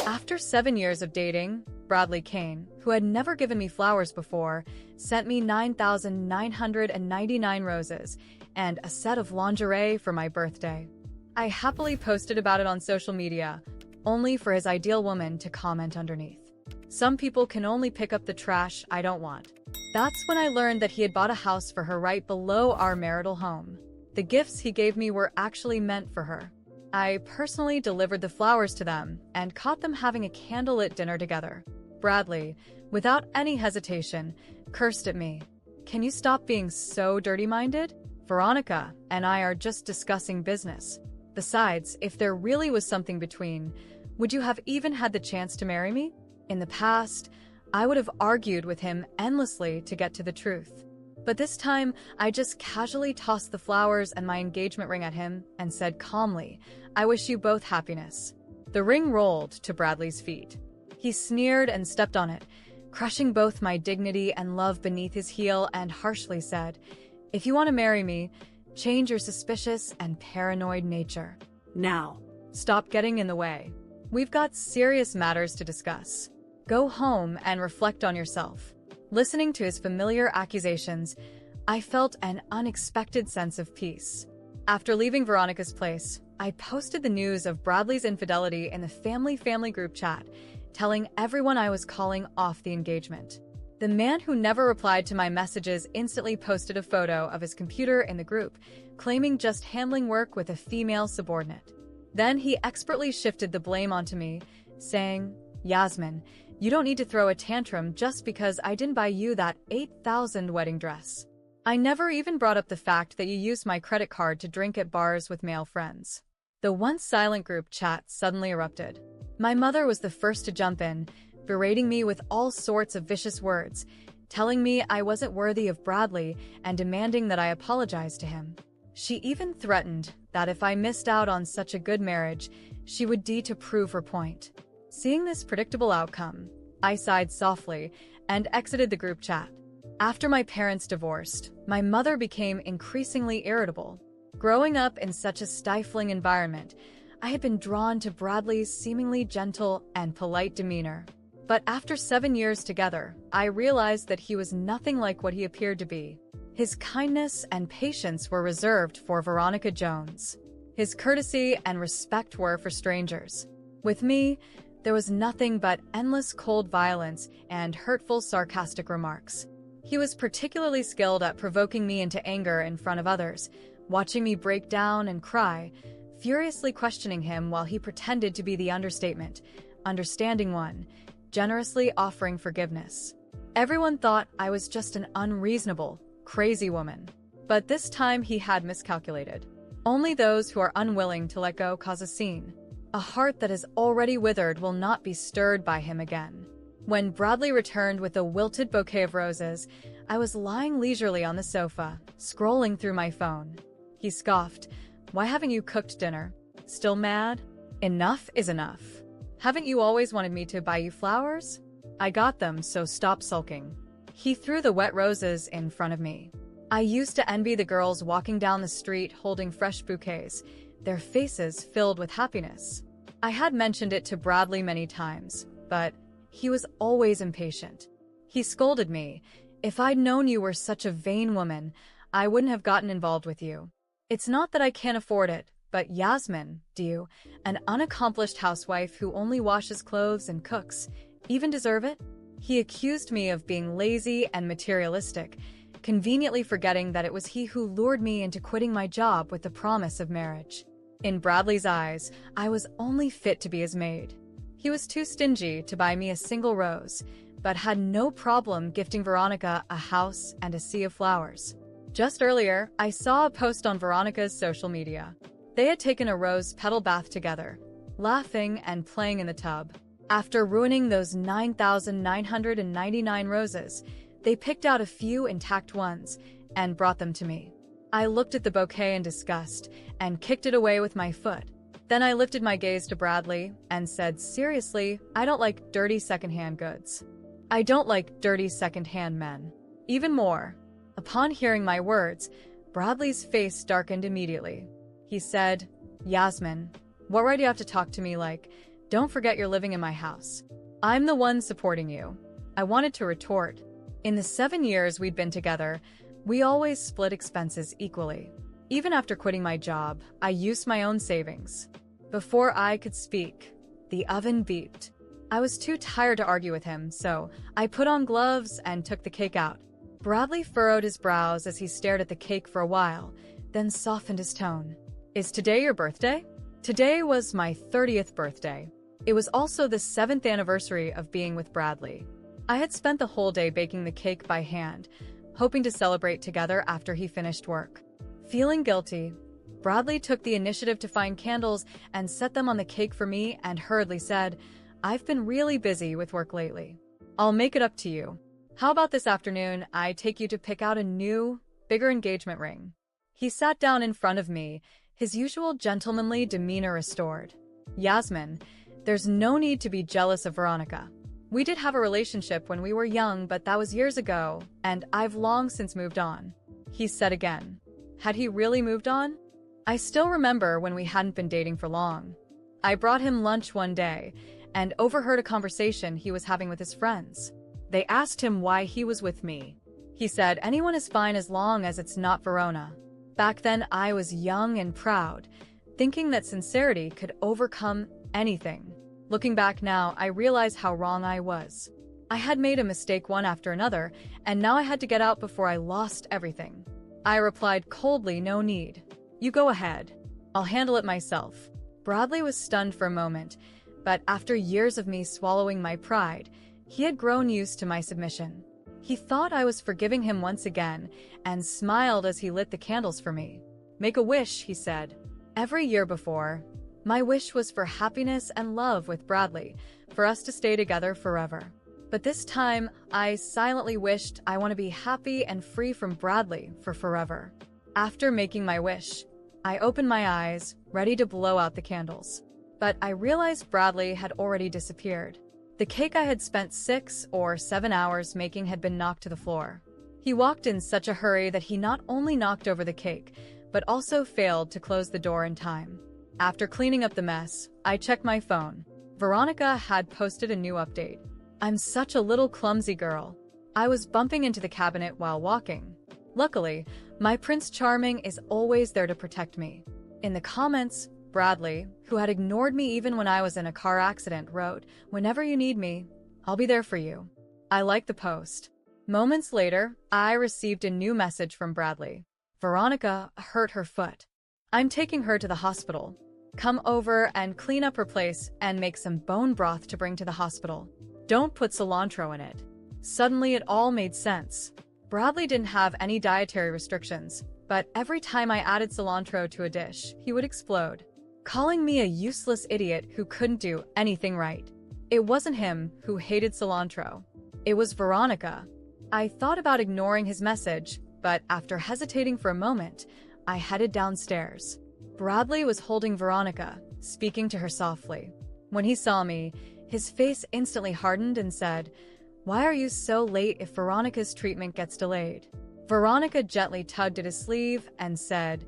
After 7 years of dating, Bradley Kane, who had never given me flowers before, sent me 9,999 roses and a set of lingerie for my birthday. I happily posted about it on social media, only for his ideal woman to comment underneath. Some people can only pick up the trash I don't want. That's when I learned that he had bought a house for her right below our marital home. The gifts he gave me were actually meant for her. I personally delivered the flowers to them and caught them having a candlelit dinner together. Bradley, without any hesitation, cursed at me. "Can you stop being so dirty-minded? Veronica and I are just discussing business. Besides, if there really was something between, would you have even had the chance to marry me?" In the past, I would have argued with him endlessly to get to the truth. But this time, I just casually tossed the flowers and my engagement ring at him and said calmly, "I wish you both happiness." The ring rolled to Bradley's feet. He sneered and stepped on it, crushing both my dignity and love beneath his heel, and harshly said, "If you want to marry me, change your suspicious and paranoid nature. Now, stop getting in the way. We've got serious matters to discuss. Go home and reflect on yourself." Listening to his familiar accusations, I felt an unexpected sense of peace. After leaving Veronica's place, I posted the news of Bradley's infidelity in the family group chat, telling everyone I was calling off the engagement. The man who never replied to my messages instantly posted a photo of his computer in the group, claiming just handling work with a female subordinate. Then he expertly shifted the blame onto me, saying, "Yasmin, you don't need to throw a tantrum just because I didn't buy you that 8,000 wedding dress. I never even brought up the fact that you used my credit card to drink at bars with male friends." The once silent group chat suddenly erupted. My mother was the first to jump in, berating me with all sorts of vicious words, telling me I wasn't worthy of Bradley and demanding that I apologize to him. She even threatened that if I missed out on such a good marriage, she would to prove her point. Seeing this predictable outcome, I sighed softly and exited the group chat. After my parents divorced, my mother became increasingly irritable. Growing up in such a stifling environment, I had been drawn to Bradley's seemingly gentle and polite demeanor. But after 7 years together, I realized that he was nothing like what he appeared to be. His kindness and patience were reserved for Veronica Jones. His courtesy and respect were for strangers. With me, there was nothing but endless cold violence and hurtful, sarcastic remarks. He was particularly skilled at provoking me into anger in front of others, watching me break down and cry, furiously questioning him while he pretended to be the understanding one, generously offering forgiveness. Everyone thought I was just an unreasonable, crazy woman. But this time he had miscalculated. Only those who are unwilling to let go cause a scene. A heart that is already withered will not be stirred by him again. When Bradley returned with a wilted bouquet of roses, I was lying leisurely on the sofa, scrolling through my phone. He scoffed, "Why haven't you cooked dinner? Still mad? Enough is enough. Haven't you always wanted me to buy you flowers? I got them, so stop sulking." He threw the wet roses in front of me. I used to envy the girls walking down the street holding fresh bouquets, their faces filled with happiness. I had mentioned it to Bradley many times, but he was always impatient. He scolded me, "If I'd known you were such a vain woman, I wouldn't have gotten involved with you. It's not that I can't afford it, but Yasmin, do you, an unaccomplished housewife who only washes clothes and cooks, even deserve it?" He accused me of being lazy and materialistic, conveniently forgetting that it was he who lured me into quitting my job with the promise of marriage. In Bradley's eyes, I was only fit to be his maid. He was too stingy to buy me a single rose, but had no problem gifting Veronica a house and a sea of flowers. Just earlier, I saw a post on Veronica's social media. They had taken a rose petal bath together, laughing and playing in the tub. After ruining those 9,999 roses, they picked out a few intact ones and brought them to me. I looked at the bouquet in disgust and kicked it away with my foot. Then I lifted my gaze to Bradley and said, "Seriously, I don't like dirty secondhand goods. I don't like dirty secondhand men." Even more, upon hearing my words, Bradley's face darkened immediately. He said, "Yasmin, what right do you have to talk to me like Don't forget you're living in my house. I'm the one supporting you. I wanted to retort. In the 7 years we'd been together, we always split expenses equally. Even after quitting my job, I used my own savings. Before I could speak, the oven beeped. I was too tired to argue with him, so I put on gloves and took the cake out. Bradley furrowed his brows as he stared at the cake for a while, then softened his tone. Is today your birthday? Today was my 30th birthday. It was also the 7th anniversary of being with Bradley. I had spent the whole day baking the cake by hand, hoping to celebrate together after he finished work. Feeling guilty, Bradley took the initiative to find candles and set them on the cake for me and hurriedly said, I've been really busy with work lately. I'll make it up to you. How about this afternoon I take you to pick out a new, bigger engagement ring? He sat down in front of me, his usual gentlemanly demeanor restored. Yasmin, there's no need to be jealous of Veronica. We did have a relationship when we were young, but that was years ago, and I've long since moved on. He said again. Had he really moved on? I still remember when we hadn't been dating for long. I brought him lunch one day and overheard a conversation he was having with his friends. They asked him why he was with me. He said, anyone is fine as long as it's not Verona. Back then, I was young and proud, thinking that sincerity could overcome anything. Looking back now, I realize how wrong I was. I had made a mistake one after another, and now I had to get out before I lost everything. I replied coldly, no need. You go ahead. I'll handle it myself. Bradley was stunned for a moment, but after years of me swallowing my pride, he had grown used to my submission. He thought I was forgiving him once again and smiled as he lit the candles for me. Make a wish, he said. Every year before, my wish was for happiness and love with Bradley, for us to stay together forever. But this time, I silently wished I want to be happy and free from Bradley for forever. After making my wish, I opened my eyes, ready to blow out the candles. But I realized Bradley had already disappeared. The cake I had spent 6 or 7 hours making had been knocked to the floor. He walked in such a hurry that he not only knocked over the cake, but also failed to close the door in time. After cleaning up the mess, I checked my phone. Veronica had posted a new update. I'm such a little clumsy girl. I was bumping into the cabinet while walking. Luckily, my Prince Charming is always there to protect me. In the comments, Bradley, who had ignored me even when I was in a car accident, wrote, whenever you need me, I'll be there for you. I liked the post. Moments later, I received a new message from Bradley. Veronica hurt her foot. I'm taking her to the hospital. Come over and clean up her place and make some bone broth to bring to the hospital. Don't put cilantro in it. Suddenly it all made sense. Bradley didn't have any dietary restrictions, but every time I added cilantro to a dish, he would explode, calling me a useless idiot who couldn't do anything right. It wasn't him who hated cilantro. It was Veronica. I thought about ignoring his message, but after hesitating for a moment, I headed downstairs. Bradley was holding Veronica, speaking to her softly. When he saw me, his face instantly hardened and said, why are you so late if Veronica's treatment gets delayed? Veronica gently tugged at his sleeve and said,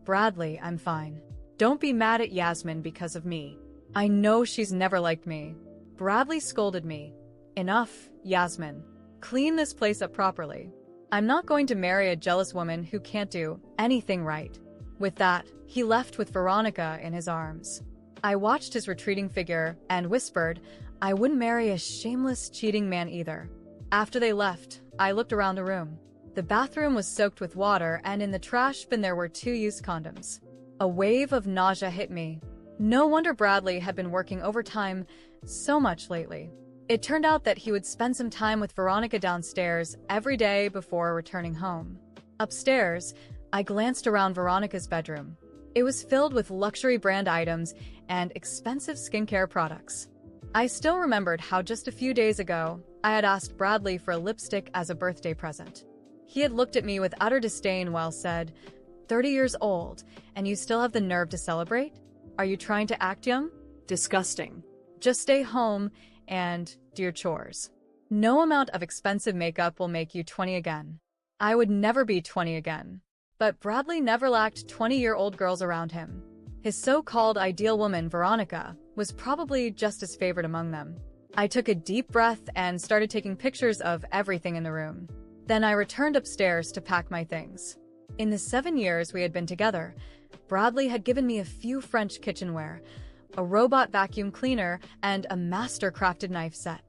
Bradley, I'm fine. Don't be mad at Yasmin because of me. I know she's never liked me. Bradley scolded me. Enough, Yasmin. Clean this place up properly. I'm not going to marry a jealous woman who can't do anything right. With that, he left with Veronica in his arms. I watched his retreating figure and whispered, I wouldn't marry a shameless, cheating man either. After they left, I looked around the room. The bathroom was soaked with water, and in the trash bin there were 2 used condoms. A wave of nausea hit me. No wonder Bradley had been working overtime so much lately. It turned out that he would spend some time with Veronica downstairs every day before returning home. Upstairs, I glanced around Veronica's bedroom. It was filled with luxury brand items and expensive skincare products. I still remembered how just a few days ago, I had asked Bradley for a lipstick as a birthday present. He had looked at me with utter disdain while said, 30 years old, and you still have the nerve to celebrate? Are you trying to act young? Disgusting. Just stay home and do your chores. No amount of expensive makeup will make you 20 again. I would never be 20 again. But Bradley never lacked 20-year-old girls around him. His so-called ideal woman, Veronica, was probably just as favored among them. I took a deep breath and started taking pictures of everything in the room. Then I returned upstairs to pack my things. In the 7 years we had been together, Bradley had given me a few French kitchenware, a robot vacuum cleaner, and a master-crafted knife set.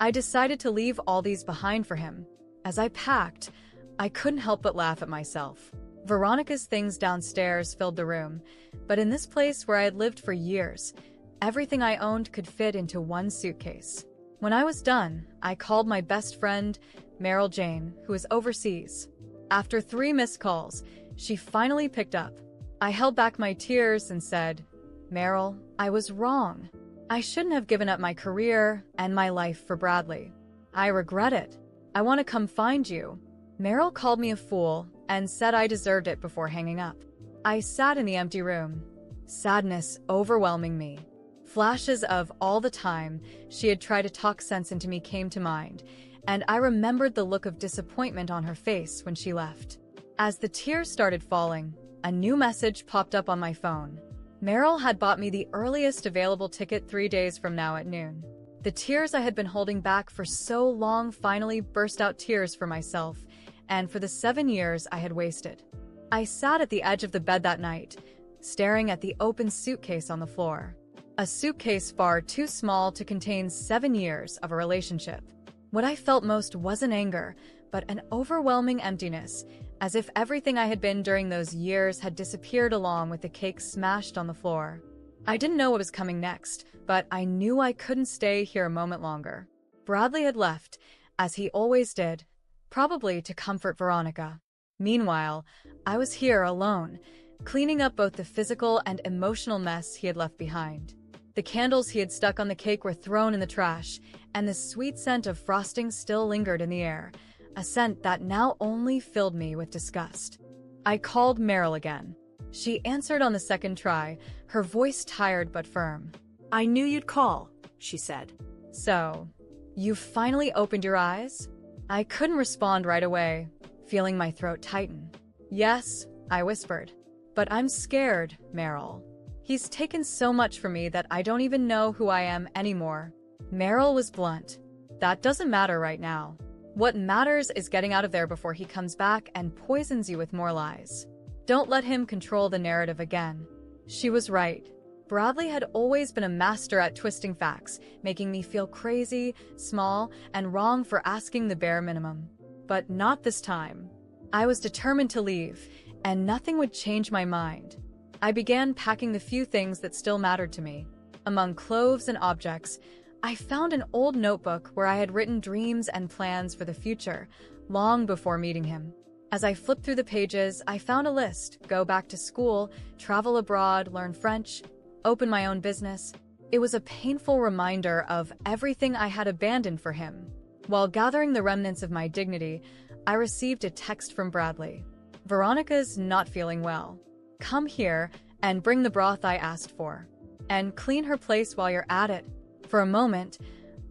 I decided to leave all these behind for him. As I packed, I couldn't help but laugh at myself. Veronica's things downstairs filled the room, but in this place where I had lived for years, everything I owned could fit into one suitcase. When I was done, I called my best friend, Meryl Jane, who was overseas. After 3 missed calls, she finally picked up. I held back my tears and said, "Meryl, I was wrong. I shouldn't have given up my career and my life for Bradley. I regret it. I want to come find you." Meryl called me a fool and said I deserved it before hanging up. I sat in the empty room, sadness overwhelming me. Flashes of all the time she had tried to talk sense into me came to mind, and I remembered the look of disappointment on her face when she left. As the tears started falling, a new message popped up on my phone. Meryl had bought me the earliest available ticket 3 days from now at noon. The tears I had been holding back for so long finally burst out, tears for myself and for the 7 years I had wasted. I sat at the edge of the bed that night, staring at the open suitcase on the floor. A suitcase far too small to contain 7 years of a relationship. What I felt most wasn't anger, but an overwhelming emptiness, as if everything I had been during those years had disappeared along with the cake smashed on the floor. I didn't know what was coming next, but I knew I couldn't stay here a moment longer. Bradley had left, as he always did, probably to comfort Veronica. Meanwhile, I was here alone, cleaning up both the physical and emotional mess he had left behind. The candles he had stuck on the cake were thrown in the trash, and the sweet scent of frosting still lingered in the air, a scent that now only filled me with disgust. I called Meryl again. She answered on the second try, her voice tired but firm. "I knew you'd call," she said. "So, you finally opened your eyes?" I couldn't respond right away, feeling my throat tighten. "Yes," I whispered. "But I'm scared, Meryl. He's taken so much from me that I don't even know who I am anymore." Meryl was blunt. "That doesn't matter right now. What matters is getting out of there before he comes back and poisons you with more lies. Don't let him control the narrative again." She was right. Bradley had always been a master at twisting facts, making me feel crazy, small, and wrong for asking the bare minimum. But not this time. I was determined to leave, and nothing would change my mind. I began packing the few things that still mattered to me. Among clothes and objects, I found an old notebook where I had written dreams and plans for the future, long before meeting him. As I flipped through the pages, I found a list: go back to school, travel abroad, learn French, open my own business. It was a painful reminder of everything I had abandoned for him. While gathering the remnants of my dignity, I received a text from Bradley. "Veronica's not feeling well. Come here and bring the broth I asked for. And clean her place while you're at it." For a moment,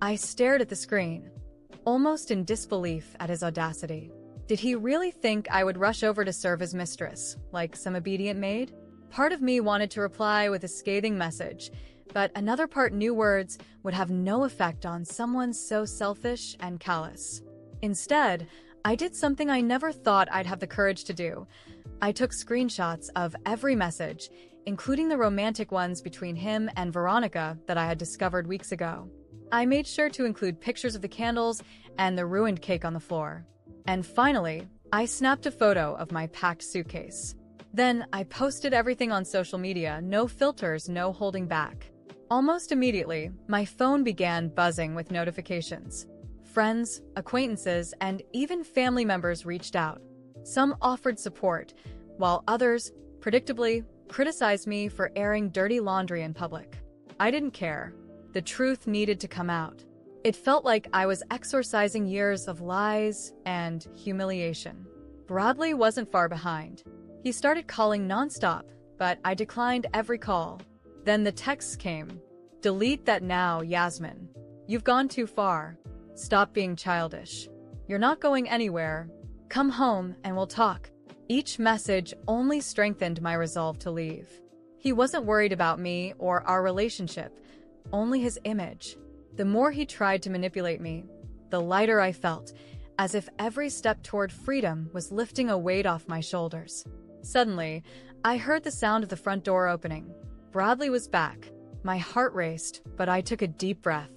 I stared at the screen, almost in disbelief at his audacity. Did he really think I would rush over to serve his mistress, like some obedient maid? Part of me wanted to reply with a scathing message, but another part knew words would have no effect on someone so selfish and callous. Instead, I did something I never thought I'd have the courage to do. I took screenshots of every message, including the romantic ones between him and Veronica that I had discovered weeks ago. I made sure to include pictures of the candles and the ruined cake on the floor. And finally, I snapped a photo of my packed suitcase. Then I posted everything on social media, no filters, no holding back. Almost immediately, my phone began buzzing with notifications. Friends, acquaintances, and even family members reached out. Some offered support, while others, predictably, criticized me for airing dirty laundry in public. I didn't care. The truth needed to come out. It felt like I was exorcising years of lies and humiliation. Bradley wasn't far behind. He started calling nonstop, but I declined every call. Then the texts came. "Delete that now, Yasmin. You've gone too far. Stop being childish. You're not going anywhere. Come home and we'll talk." Each message only strengthened my resolve to leave. He wasn't worried about me or our relationship, only his image. The more he tried to manipulate me, the lighter I felt, as if every step toward freedom was lifting a weight off my shoulders. Suddenly, I heard the sound of the front door opening. Bradley was back. My heart raced, but I took a deep breath.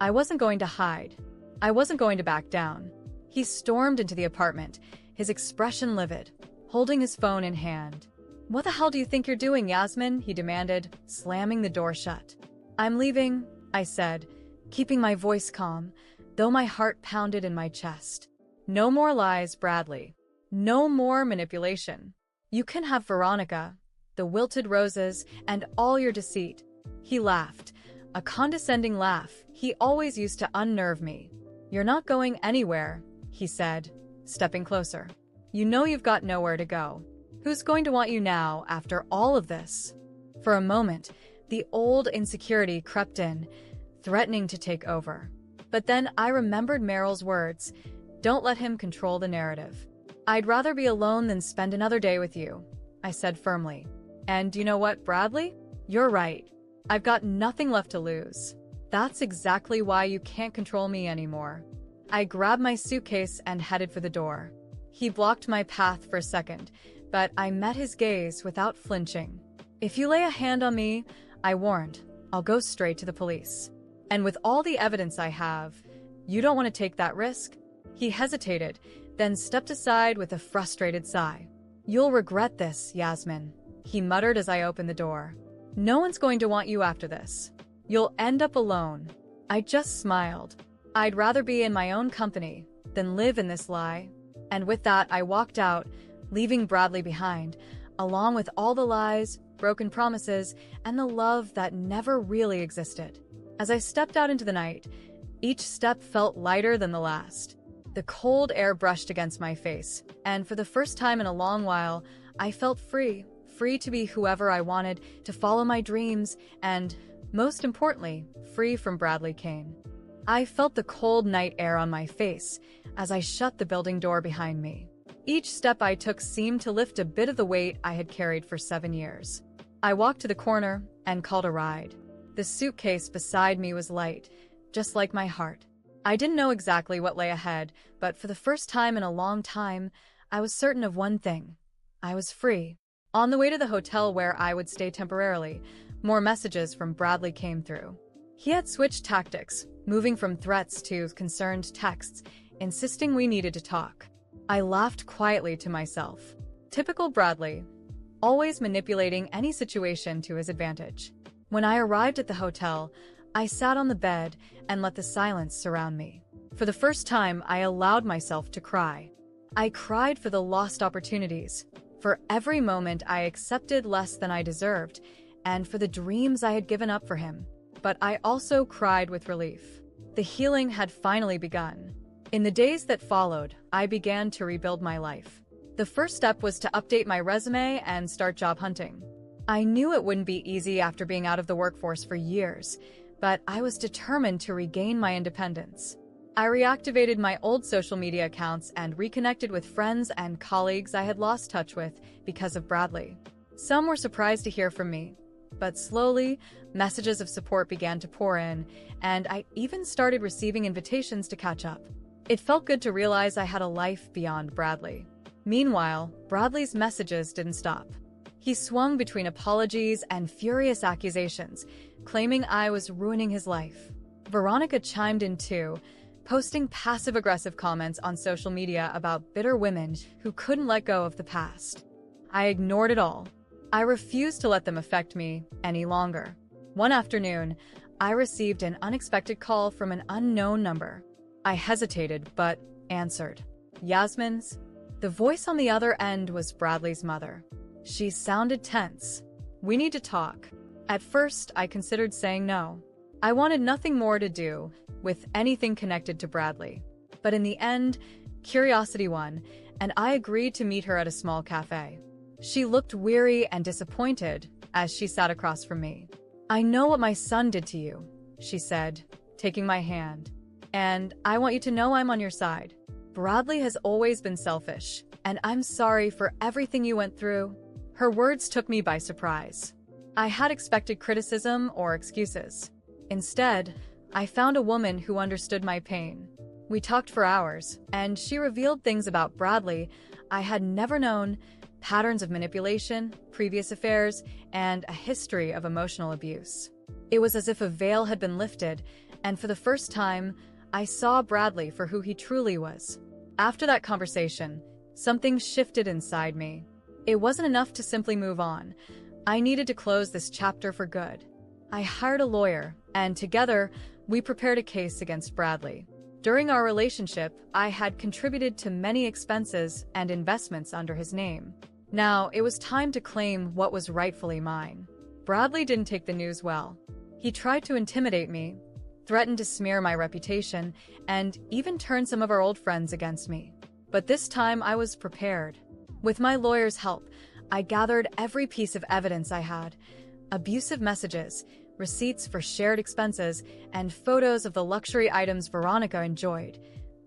I wasn't going to hide. I wasn't going to back down. He stormed into the apartment, his expression livid, holding his phone in hand. "What the hell do you think you're doing, Yasmin?" he demanded, slamming the door shut. "I'm leaving," I said, keeping my voice calm, though my heart pounded in my chest. "No more lies, Bradley. No more manipulation. You can have Veronica, the wilted roses, and all your deceit." He laughed, a condescending laugh he always used to unnerve me. "You're not going anywhere," he said, stepping closer. "You know you've got nowhere to go. Who's going to want you now after all of this?" For a moment, the old insecurity crept in, threatening to take over. But then I remembered Meryl's words, "Don't let him control the narrative." "I'd rather be alone than spend another day with you," I said firmly. "And you know what, Bradley? You're right. I've got nothing left to lose. That's exactly why you can't control me anymore." I grabbed my suitcase and headed for the door. He blocked my path for a second, but I met his gaze without flinching. "If you lay a hand on me," I warned, "I'll go straight to the police. And with all the evidence I have, you don't want to take that risk?" He hesitated, then stepped aside with a frustrated sigh. "You'll regret this, Yasmin," he muttered as I opened the door. "No one's going to want you after this. You'll end up alone." I just smiled. I'd rather be in my own company than live in this lie. And with that, I walked out, leaving Bradley behind, along with all the lies, broken promises, and the love that never really existed. As I stepped out into the night, each step felt lighter than the last. The cold air brushed against my face, and for the first time in a long while, I felt free to be whoever I wanted, to follow my dreams, and, most importantly, free from Bradley Kane. I felt the cold night air on my face as I shut the building door behind me. Each step I took seemed to lift a bit of the weight I had carried for 7 years. I walked to the corner and called a ride. The suitcase beside me was light, just like my heart. I didn't know exactly what lay ahead, but for the first time in a long time, I was certain of one thing. I was free. On the way to the hotel where I would stay temporarily, more messages from Bradley came through. He had switched tactics, moving from threats to concerned texts, insisting we needed to talk. I laughed quietly to myself. Typical Bradley, always manipulating any situation to his advantage. When I arrived at the hotel, I sat on the bed and let the silence surround me. For the first time, I allowed myself to cry. I cried for the lost opportunities, for every moment I accepted less than I deserved, and for the dreams I had given up for him. But I also cried with relief. The healing had finally begun. In the days that followed, I began to rebuild my life. The first step was to update my resume and start job hunting. I knew it wouldn't be easy after being out of the workforce for years, but I was determined to regain my independence. I reactivated my old social media accounts and reconnected with friends and colleagues I had lost touch with because of Bradley. Some were surprised to hear from me, but slowly, messages of support began to pour in, and I even started receiving invitations to catch up. It felt good to realize I had a life beyond Bradley. Meanwhile, Bradley's messages didn't stop. He swung between apologies and furious accusations, claiming I was ruining his life. Veronica chimed in too, posting passive-aggressive comments on social media about bitter women who couldn't let go of the past. I ignored it all. I refused to let them affect me any longer. One afternoon, I received an unexpected call from an unknown number. I hesitated, but answered. "Yasmin's?" The voice on the other end was Bradley's mother. She sounded tense. "We need to talk." At first, I considered saying no. I wanted nothing more to do with anything connected to Bradley. But in the end, curiosity won, and I agreed to meet her at a small cafe. She looked weary and disappointed as she sat across from me. "I know what my son did to you," she said, taking my hand. "And I want you to know I'm on your side. Bradley has always been selfish, and I'm sorry for everything you went through." Her words took me by surprise. I had expected criticism or excuses. Instead, I found a woman who understood my pain. We talked for hours, and she revealed things about Bradley I had never known: patterns of manipulation, previous affairs, and a history of emotional abuse. It was as if a veil had been lifted, and for the first time, I saw Bradley for who he truly was. After that conversation, something shifted inside me. It wasn't enough to simply move on. I needed to close this chapter for good. I hired a lawyer, and together, we prepared a case against Bradley. During our relationship, I had contributed to many expenses and investments under his name. Now, it was time to claim what was rightfully mine. Bradley didn't take the news well. He tried to intimidate me, threatened to smear my reputation, and even turn some of our old friends against me. But this time, I was prepared. With my lawyer's help, I gathered every piece of evidence I had: abusive messages, receipts for shared expenses, and photos of the luxury items Veronica enjoyed,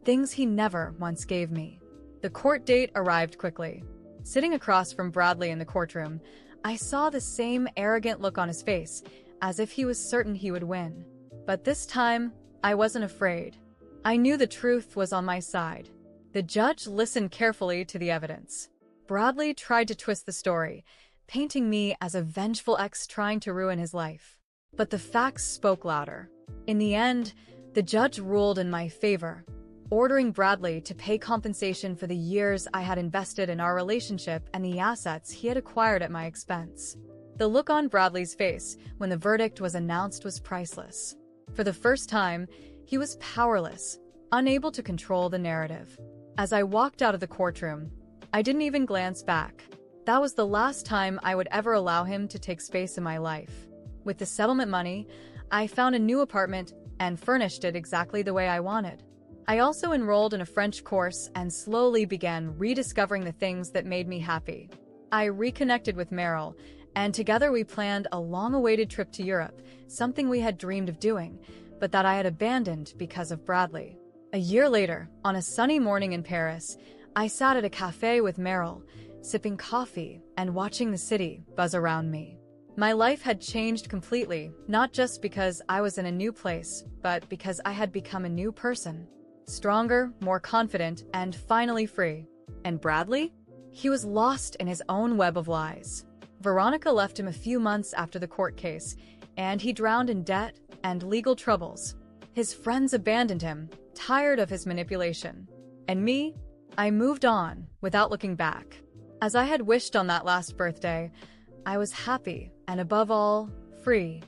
things he never once gave me. The court date arrived quickly. Sitting across from Bradley in the courtroom, I saw the same arrogant look on his face, as if he was certain he would win. But this time, I wasn't afraid. I knew the truth was on my side. The judge listened carefully to the evidence. Bradley tried to twist the story, painting me as a vengeful ex trying to ruin his life. But the facts spoke louder. In the end, the judge ruled in my favor, ordering Bradley to pay compensation for the years I had invested in our relationship and the assets he had acquired at my expense. The look on Bradley's face when the verdict was announced was priceless. For the first time, he was powerless, unable to control the narrative. As I walked out of the courtroom, I didn't even glance back. That was the last time I would ever allow him to take space in my life. With the settlement money, I found a new apartment and furnished it exactly the way I wanted. I also enrolled in a French course and slowly began rediscovering the things that made me happy. I reconnected with Meryl, and together we planned a long-awaited trip to Europe, something we had dreamed of doing, but that I had abandoned because of Bradley. A year later, on a sunny morning in Paris, I sat at a cafe with Meryl, sipping coffee and watching the city buzz around me. My life had changed completely, not just because I was in a new place, but because I had become a new person. Stronger, more confident, and finally free. And Bradley? He was lost in his own web of lies. Veronica left him a few months after the court case, and he drowned in debt and legal troubles. His friends abandoned him, tired of his manipulation. And me? I moved on, without looking back. As I had wished on that last birthday, I was happy, and above all, free.